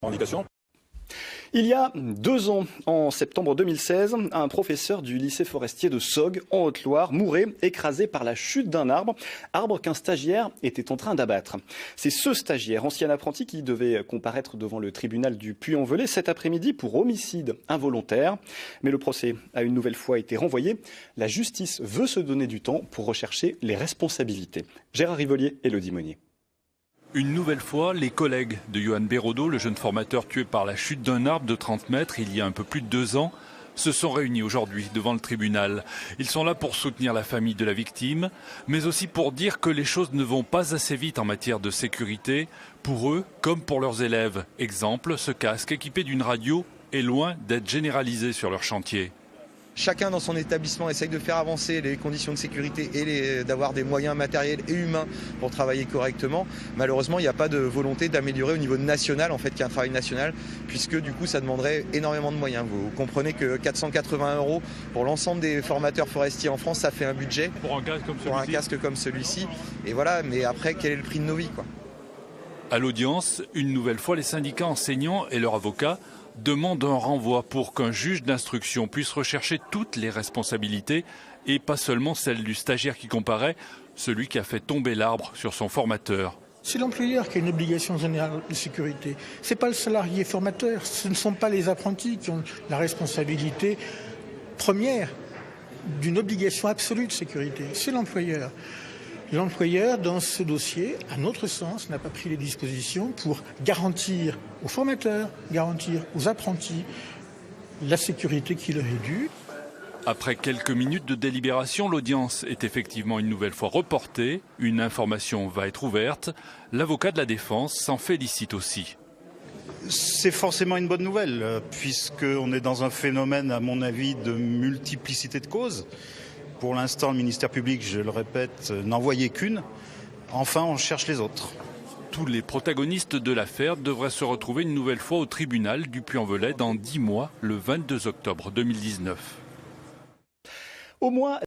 Indication. Il y a 2 ans, en septembre 2016, un professeur du lycée forestier de Sogg, en Haute-Loire, mourait écrasé par la chute d'un arbre qu'un stagiaire était en train d'abattre. C'est ce stagiaire, ancien apprenti, qui devait comparaître devant le tribunal du Puy-en-Velay cet après-midi pour homicide involontaire. Mais le procès a une nouvelle fois été renvoyé. La justice veut se donner du temps pour rechercher les responsabilités. Gérard Rivolier et Elodie Monnier. Une nouvelle fois, les collègues de Johan Bérodeau, le jeune formateur tué par la chute d'un arbre de 30 mètres il y a un peu plus de 2 ans, se sont réunis aujourd'hui devant le tribunal. Ils sont là pour soutenir la famille de la victime, mais aussi pour dire que les choses ne vont pas assez vite en matière de sécurité, pour eux comme pour leurs élèves. Exemple, ce casque équipé d'une radio est loin d'être généralisé sur leur chantier. Chacun dans son établissement essaye de faire avancer les conditions de sécurité et d'avoir des moyens matériels et humains pour travailler correctement. Malheureusement, il n'y a pas de volonté d'améliorer au niveau national, en fait, qu'il y a un travail national, puisque du coup, ça demanderait énormément de moyens. Vous comprenez que 480 € pour l'ensemble des formateurs forestiers en France, ça fait un budget Pour un casque comme celui-ci. Et voilà, mais après, quel est le prix de nos vies, quoi ? À l'audience, une nouvelle fois, les syndicats enseignants et leurs avocats demandent un renvoi pour qu'un juge d'instruction puisse rechercher toutes les responsabilités et pas seulement celle du stagiaire qui comparaît, celui qui a fait tomber l'arbre sur son formateur. C'est l'employeur qui a une obligation générale de sécurité. Ce n'est pas le salarié formateur, ce ne sont pas les apprentis qui ont la responsabilité première d'une obligation absolue de sécurité. C'est l'employeur. L'employeur, dans ce dossier, à notre sens, n'a pas pris les dispositions pour garantir aux formateurs, garantir aux apprentis la sécurité qui leur est due. Après quelques minutes de délibération, l'audience est effectivement une nouvelle fois reportée. Une information va être ouverte. L'avocat de la défense s'en félicite aussi. C'est forcément une bonne nouvelle, puisqu'on est dans un phénomène, à mon avis, de multiplicité de causes. Pour l'instant, le ministère public, je le répète, n'en voyait qu'une. Enfin, on cherche les autres. Tous les protagonistes de l'affaire devraient se retrouver une nouvelle fois au tribunal du Puy-en-Velay dans 10 mois, le 22 octobre 2019. Au moins